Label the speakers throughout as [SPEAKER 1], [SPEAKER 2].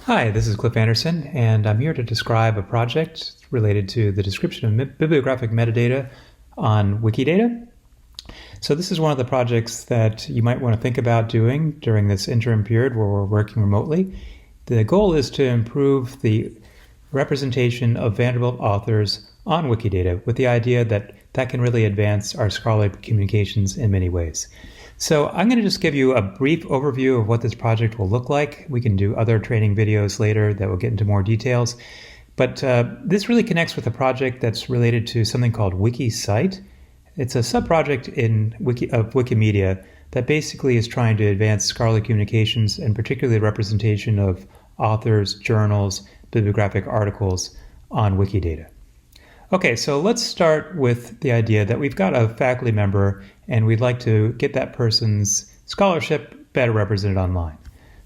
[SPEAKER 1] Hi, this is Cliff Anderson, and I'm here to describe a project related to the description of bibliographic metadata on Wikidata. So this is one of the projects that you might want to think about doing during this interim period where we're working remotely. The goal is to improve the representation of Vanderbilt authors on Wikidata with the idea that that can really advance our scholarly communications in many ways. So I'm going to just give you a brief overview of what this project will look like. We can do other training videos later that will get into more details. But this really connects with a project that's related to something called WikiCite. It's a sub-project of Wikimedia that basically is trying to advance scholarly communications and particularly the representation of authors, journals, bibliographic articles on Wikidata. Okay, so let's start with the idea that we've got a faculty member and we'd like to get that person's scholarship better represented online.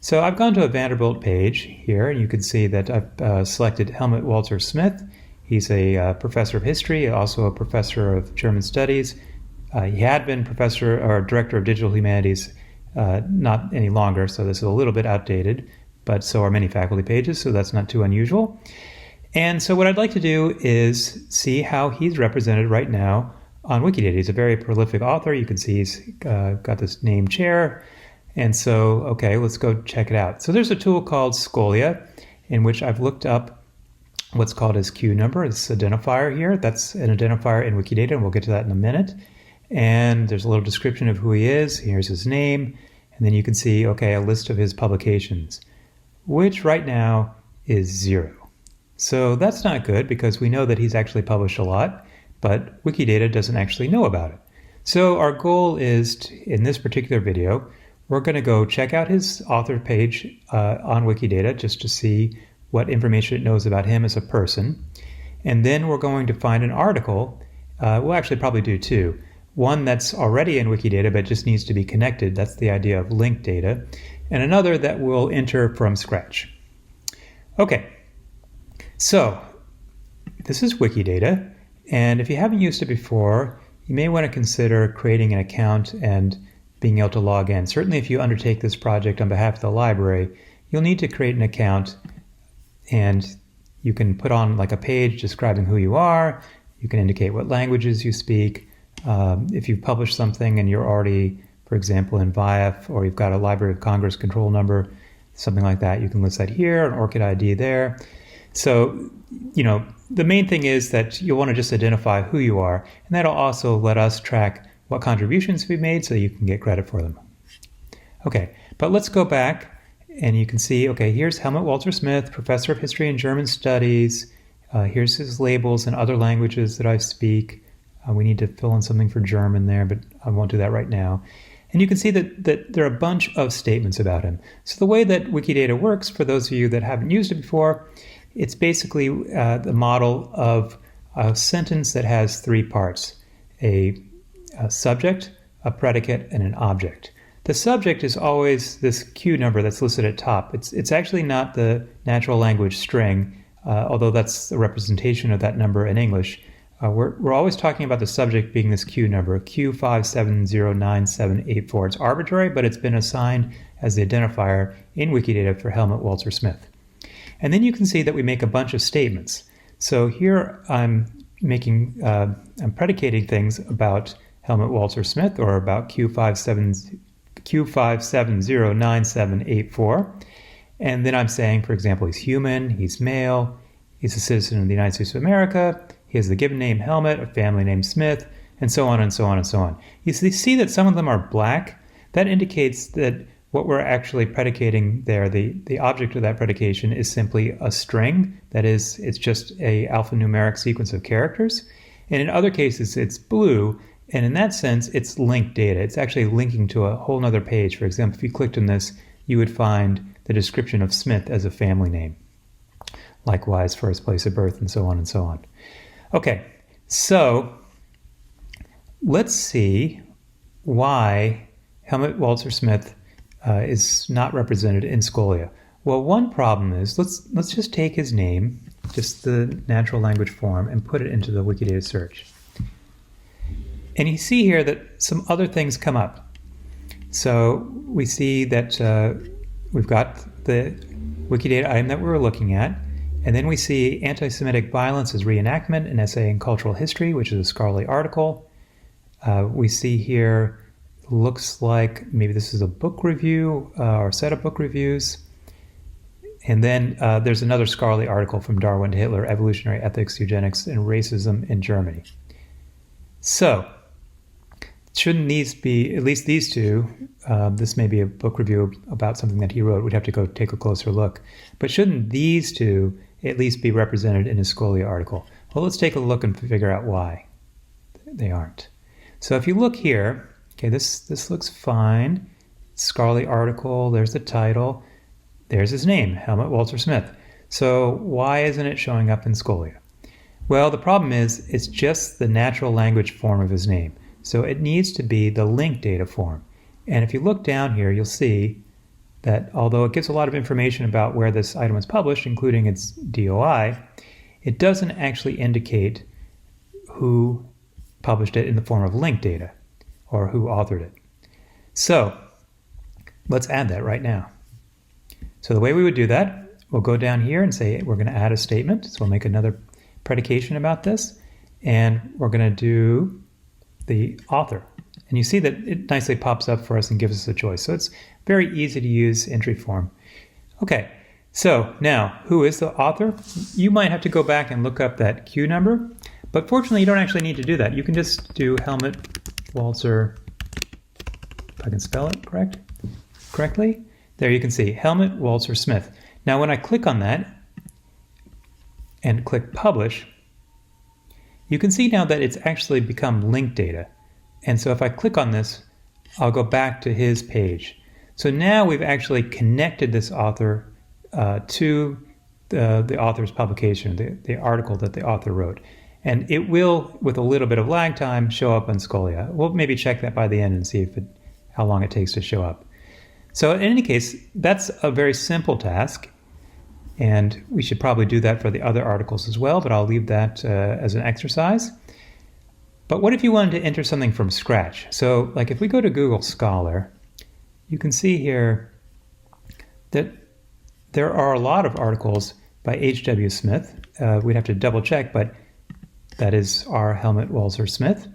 [SPEAKER 1] So I've gone to a Vanderbilt page here, and you can see that I've selected Helmut Walter Smith. He's a professor of history, also a professor of German studies. He had been professor or director of digital humanities, not any longer, so this is a little bit outdated, but so are many faculty pages, so that's not too unusual. And so what I'd like to do is see how he's represented right now on Wikidata. He's a very prolific author. You can see he's got this named chair. And so, okay, let's go check it out. So there's a tool called Scalia in which I've looked up what's called his Q number, this identifier here. That's an identifier in Wikidata, and we'll get to that in a minute. And there's a little description of who he is. Here's his name. And then you can see, okay, a list of his publications, which right now is 0. So that's not good because we know that he's actually published a lot, but Wikidata doesn't actually know about it. So our goal is, in this particular video, we're going to go check out his author page on Wikidata just to see what information it knows about him as a person. And then we're going to find an article. We'll actually probably do two. One that's already in Wikidata but just needs to be connected. That's the idea of linked data. And another that we'll enter from scratch. Okay. So this is Wikidata, and if you haven't used it before, you may want to consider creating an account and being able to log in. Certainly if you undertake this project on behalf of the library, you'll need to create an account, and you can put on like a page describing who you are. You can indicate what languages you speak. If you've published something and you're already, for example, in VIAF, or you've got a Library of Congress control number, something like that, you can list that here, an ORCID ID there. So, the main thing is that you'll want to just identify who you are, and that'll also let us track what contributions we've made so you can get credit for them. Okay, but let's go back, and you can see, okay, here's Helmut Walter Smith, professor of history and German studies. Here's his labels in other languages that I speak. We need to fill in something for German there, but I won't do that right now. And you can see that there are a bunch of statements about him. So the way that Wikidata works, for those of you that haven't used it before, it's basically the model of a sentence that has 3 parts, a subject, a predicate, and an object. The subject is always this Q number that's listed at top. It's actually not the natural language string, although that's the representation of that number in English. We're always talking about the subject being this Q number, Q5709784. It's arbitrary, but it's been assigned as the identifier in Wikidata for Helmut Walter Smith. And then you can see that we make a bunch of statements. So here I'm predicating things about Helmut Walter Smith, or about Q5709784. And then I'm saying, for example, he's human, he's male, he's a citizen of the United States of America, he has the given name Helmut, a family name Smith, and so on and so on and so on. You see that some of them are black. That indicates that what we're actually predicating there, the object of that predication, is simply a string. That is, it's just a alphanumeric sequence of characters. And in other cases, it's blue. And in that sense, it's linked data. It's actually linking to a whole other page. For example, if you clicked on this, you would find the description of Smith as a family name. Likewise for his place of birth, and so on and so on. Okay, so let's see why Helmut Walter Smith is not represented in Scalia. Well, one problem is, let's just take his name, just the natural language form, and put it into the Wikidata search. And you see here that some other things come up. So we see that we've got the Wikidata item that we were looking at. And then we see Anti-Semitic Violence as Reenactment, an essay in cultural history, which is a scholarly article. We see here, looks like maybe this is a book review or set of book reviews. And then there's another scholarly article from Darwin to Hitler, Evolutionary Ethics, Eugenics, and Racism in Germany. So, shouldn't these be, at least these two, this may be a book review about something that he wrote, we'd have to go take a closer look, but shouldn't these two at least be represented in his Scalia article? Well, let's take a look and figure out why they aren't. So if you look here, okay, this looks fine. Scholarly article, there's the title, there's his name, Helmut Walter Smith. So why isn't it showing up in Scalia? Well, the problem is it's just the natural language form of his name. So it needs to be the linked data form. And if you look down here, you'll see that although it gives a lot of information about where this item was published, including its DOI, it doesn't actually indicate who published it in the form of linked data or who authored it. So let's add that right now. So the way we would do that, we'll go down here and say we're going to add a statement. So we'll make another predication about this, and we're going to do the author. And you see that it nicely pops up for us and gives us a choice. So it's very easy to use entry form. Okay, so now who is the author? You might have to go back and look up that Q number, but fortunately you don't actually need to do that. You can just do Helmut Walter, if I can spell it correctly. There you can see Helmut Walter Smith. Now when I click on that and click publish, you can see now that it's actually become linked data. And so if I click on this, I'll go back to his page. So now we've actually connected this author to the author's publication, the article that the author wrote. And it will, with a little bit of lag time, show up on Scalia. We'll maybe check that by the end and see how long it takes to show up. So in any case, that's a very simple task. And we should probably do that for the other articles as well, but I'll leave that as an exercise. But what if you wanted to enter something from scratch? So like if we go to Google Scholar, you can see here that there are a lot of articles by H.W. Smith. We'd have to double check, but that is our Helmut Walter Smith,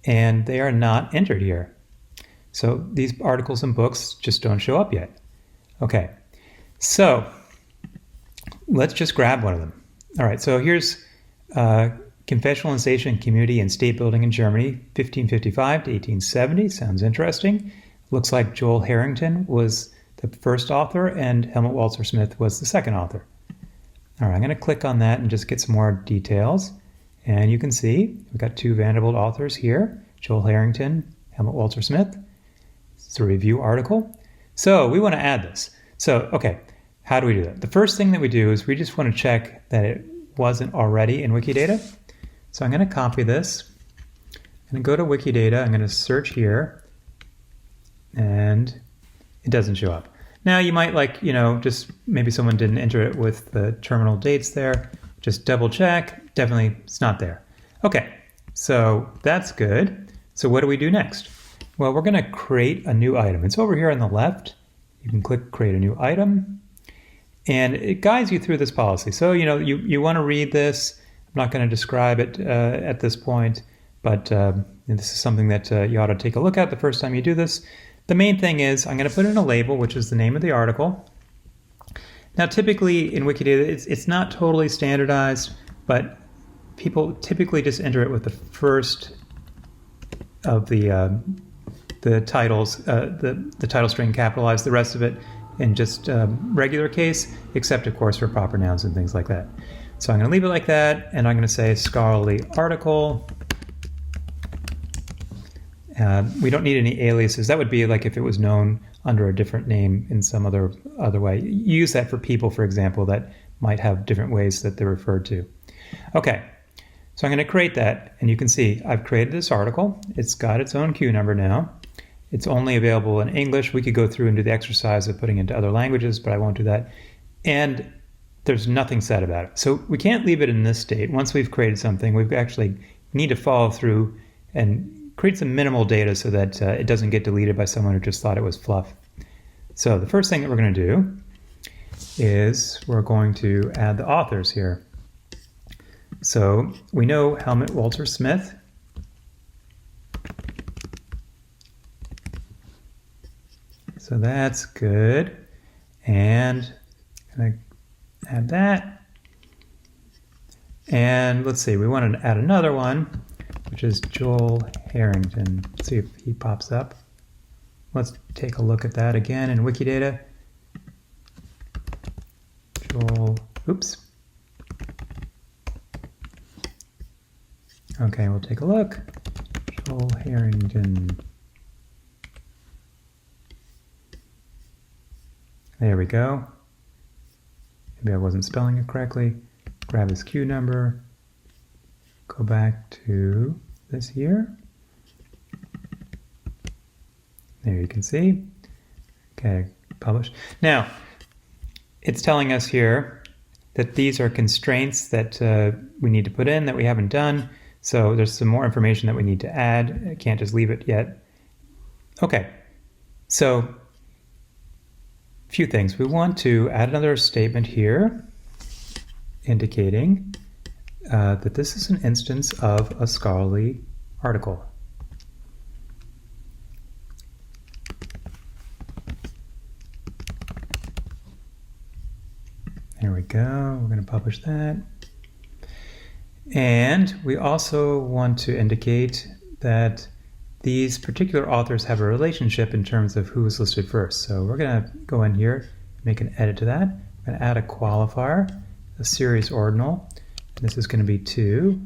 [SPEAKER 1] and they are not entered here. So these articles and books just don't show up yet. Okay, so let's just grab one of them. All right, so here's Confessionalization, Community, and State Building in Germany, 1555 to 1870. Sounds interesting. Looks like Joel Harrington was the first author and Helmut Walter Smith was the second author. All right, I'm going to click on that and just get some more details. And you can see we've got two Vanderbilt authors here, Joel Harrington, Helmut Walter Smith. It's a review article. So we want to add this. So, okay, how do we do that? The first thing that we do is we just want to check that it wasn't already in Wikidata. So I'm going to copy this. I'm going to go to Wikidata. I'm going to search here. And it doesn't show up. Now you might just maybe someone didn't enter it with the terminal dates there. Just double check. Definitely it's not there. Okay, so that's good. So what do we do next? Well, we're going to create a new item. It's over here on the left. You can click create a new item. And it guides you through this policy. So, you want to read this. I'm not going to describe it at this point, but this is something that you ought to take a look at the first time you do this. The main thing is I'm going to put in a label, which is the name of the article. Now, typically in Wikidata, it's not totally standardized, but people typically just enter it with the first of the titles, the title string capitalized, the rest of it in just regular case, except of course for proper nouns and things like that. So I'm going to leave it like that, and I'm going to say scholarly article. We don't need any aliases. That would be like if it was known under a different name in some other way. You use that for people, for example, that might have different ways that they're referred to. Okay, so I'm going to create that, and you can see I've created this article. It's got its own Q number now. It's only available in English. We could go through and do the exercise of putting it into other languages, but I won't do that. And there's nothing said about it. So we can't leave it in this state. Once we've created something, we actually need to follow through and create some minimal data so that it doesn't get deleted by someone who just thought it was fluff. So the first thing that we're going to do is we're going to add the authors here. So we know Helmut Walter Smith. So that's good. And I'm going to add that. And let's see, we want to add another one, which is Joel Harrington. Let's see if he pops up. Let's take a look at that again in Wikidata. Joel, oops. Okay, we'll take a look. Joel Harrington. There we go. Maybe I wasn't spelling it correctly. Grab his Q number. Go back to this here. There you can see. Okay, publish. Now, it's telling us here that these are constraints that we need to put in that we haven't done. So there's some more information that we need to add. I can't just leave it yet. Okay, so a few things. We want to add another statement here indicating that this is an instance of a scholarly article. There we go. We're going to publish that. And we also want to indicate that these particular authors have a relationship in terms of who is listed first. So we're going to go in here, make an edit to that. We're going to add a qualifier, a series ordinal. This is going to be 2.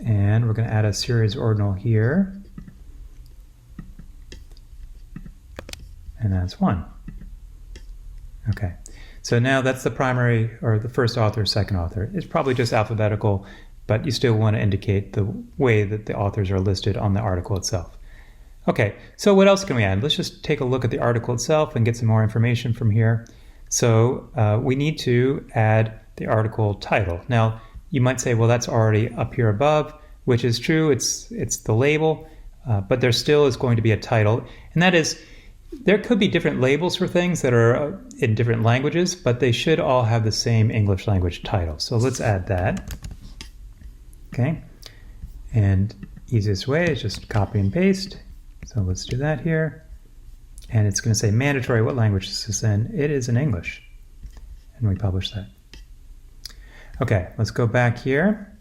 [SPEAKER 1] And we're going to add a series ordinal here. And that's 1. Okay. So now that's the primary, or the first author, second author. It's probably just alphabetical, but you still want to indicate the way that the authors are listed on the article itself. Okay, so what else can we add? Let's just take a look at the article itself and get some more information from here. So we need to add the article title. Now, you might say, well, that's already up here above, which is true. It's the label, but there still is going to be a title, and that is, there could be different labels for things that are in different languages, but they should all have the same English language title. So let's add that. Okay, and easiest way is just copy and paste. So let's do that here. And it's going to say mandatory. What language is this in? It is in English. And we publish that. Okay, let's go back here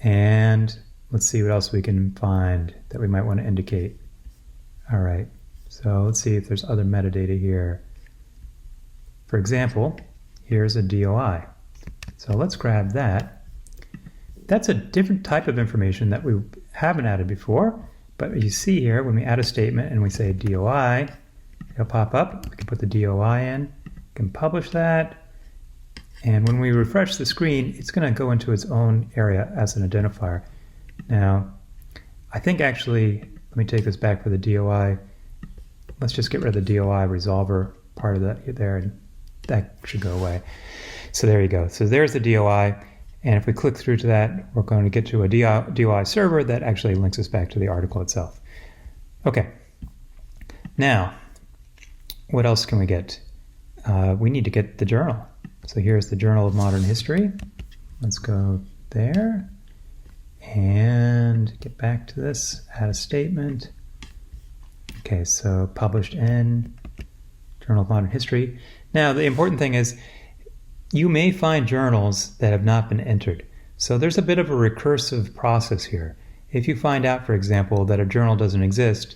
[SPEAKER 1] and let's see what else we can find that we might want to indicate. All right. So let's see if there's other metadata here. For example, here's a DOI. So let's grab that. That's a different type of information that we haven't added before, but you see here when we add a statement and we say DOI, it'll pop up. We can put the DOI in, we can publish that, and when we refresh the screen, it's going to go into its own area as an identifier. Now, I think actually, let me take this back for the DOI. Let's just get rid of the DOI resolver part of that there, and that should go away. So there you go. So there's the DOI, and if we click through to that, we're going to get to a DOI server that actually links us back to the article itself. Okay. Now, what else can we get? We need to get the journal. So here's the Journal of Modern History. Let's go there and get back to this, add a statement. Okay, so published in Journal of Modern History. Now, the important thing is you may find journals that have not been entered. So there's a bit of a recursive process here. If you find out, for example, that a journal doesn't exist,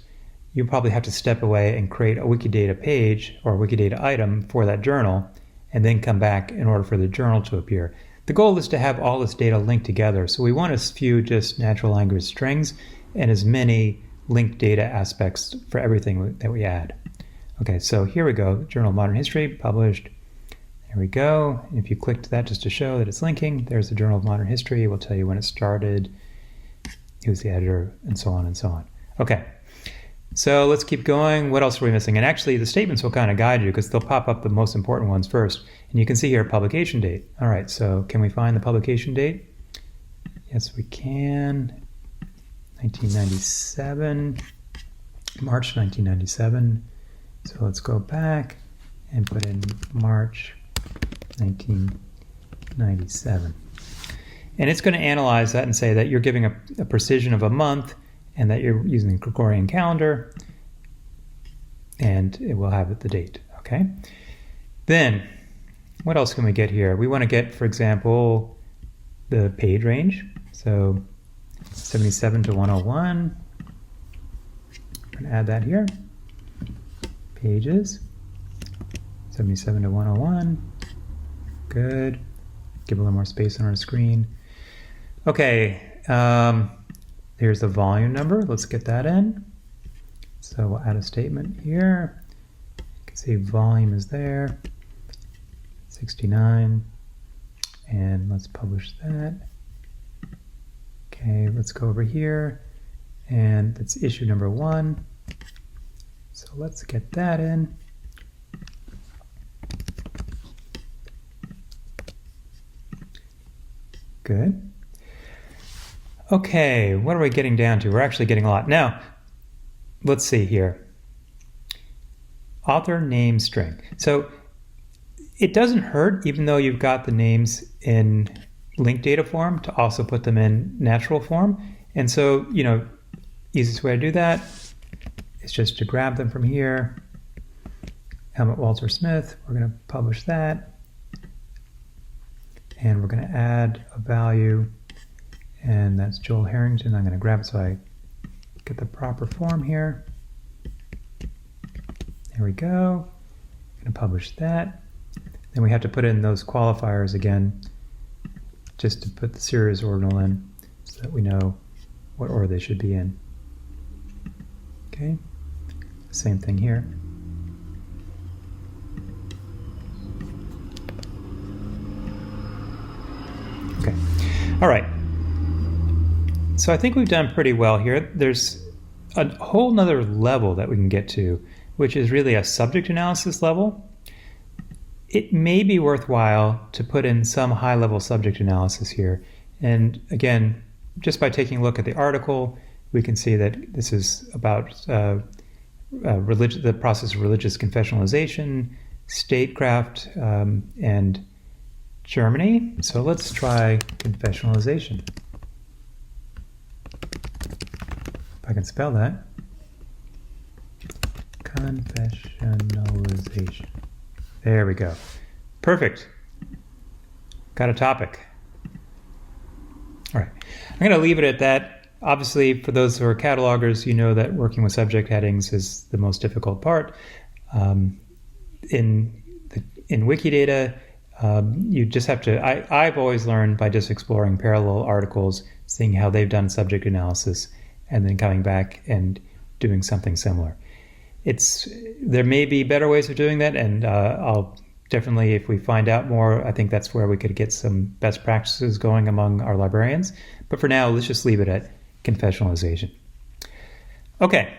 [SPEAKER 1] you probably have to step away and create a Wikidata page or a Wikidata item for that journal and then come back in order for the journal to appear. The goal is to have all this data linked together. So we want as few just natural language strings and as many linked data aspects for everything that we add. Okay, so here we go, Journal of Modern History, published. There we go. And if you click to that just to show that it's linking, there's the Journal of Modern History. It will tell you when it started, who's the editor, and so on and so on. Okay, so let's keep going. What else are we missing? And actually, the statements will kind of guide you because they'll pop up the most important ones first. And you can see here, publication date. All right, so can we find the publication date? Yes, we can. 1997, March 1997. So let's go back and put in March 1997. And it's going to analyze that and say that you're giving a precision of a month and that you're using the Gregorian calendar, and it will have the date, okay? Then, what else can we get here? We want to get, for example, the page range. So 77 to 101. I'm going to add that here. Pages. 77 to 101. Good. Give a little more space on our screen. Okay, here's the volume number. Let's get that in. So we'll add a statement here. You can see volume is there, 69, and let's publish that. Okay, let's go over here, and it's issue number 1. So let's get that in. Good. Okay, what are we getting down to? We're actually getting a lot. Now, let's see here. Author name string. So it doesn't hurt, even though you've got the names in linked data form, to also put them in natural form. And so, easiest way to do that is just to grab them from here. Helmut Walter Smith, we're going to publish that. And we're going to add a value, and that's Joel Harrington. I'm going to grab it so I get the proper form here. There we go. I'm going to publish that. Then we have to put in those qualifiers again, just to put the series ordinal in so that we know what order they should be in. Okay, same thing here. Okay, all right. So I think we've done pretty well here. There's a whole nother level that we can get to, which is really a subject analysis level. It may be worthwhile to put in some high-level subject analysis here. And again, just by taking a look at the article, we can see that this is about the process of religious confessionalization, statecraft, and Germany. So let's try confessionalization. If I can spell that. Confessionalization. There we go. Perfect. Got a topic. All right. I'm going to leave it at that. Obviously, for those who are catalogers, you know that working with subject headings is the most difficult part. In Wikidata, you just have to, I've always learned by just exploring parallel articles, seeing how they've done subject analysis, and then coming back and doing something similar. There may be better ways of doing that, and I'll definitely, if we find out more, I think that's where we could get some best practices going among our librarians. But for now, let's just leave it at confessionalization. Okay,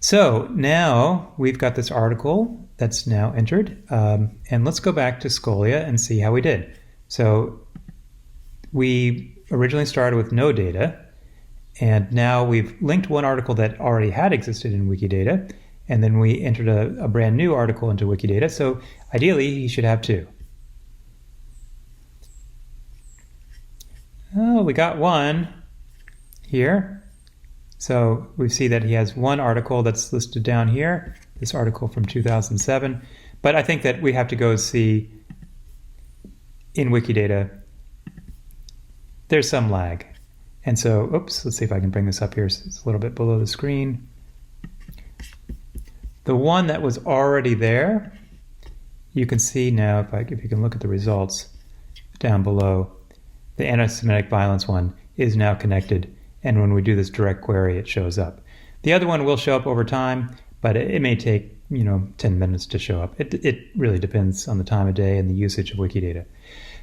[SPEAKER 1] so now we've got this article that's now entered, and let's go back to Scalia and see how we did. So we originally started with no data, and now we've linked one article that already had existed in Wikidata, and then we entered a brand new article into Wikidata. So ideally, he should have two. Oh, we got one here. So we see that he has one article that's listed down here, this article from 2007. But I think that we have to go see in Wikidata, there's some lag. And so, oops, let's see if I can bring this up here. So it's a little bit below the screen. The one that was already there, you can see now, if you can look at the results down below, the anti-Semitic violence one is now connected. And when we do this direct query, it shows up. The other one will show up over time, but it may take 10 minutes to show up. It really depends on the time of day and the usage of Wikidata.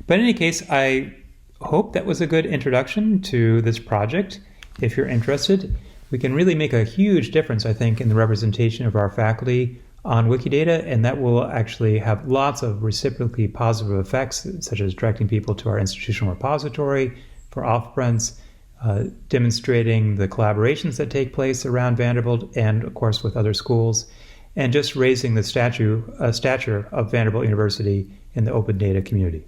[SPEAKER 1] But in any case, I hope that was a good introduction to this project. If you're interested, we can really make a huge difference, I think, in the representation of our faculty on Wikidata, and that will actually have lots of reciprocally positive effects, such as directing people to our institutional repository for off-prints, demonstrating the collaborations that take place around Vanderbilt and, of course, with other schools, and just raising the stature of Vanderbilt University in the open data community.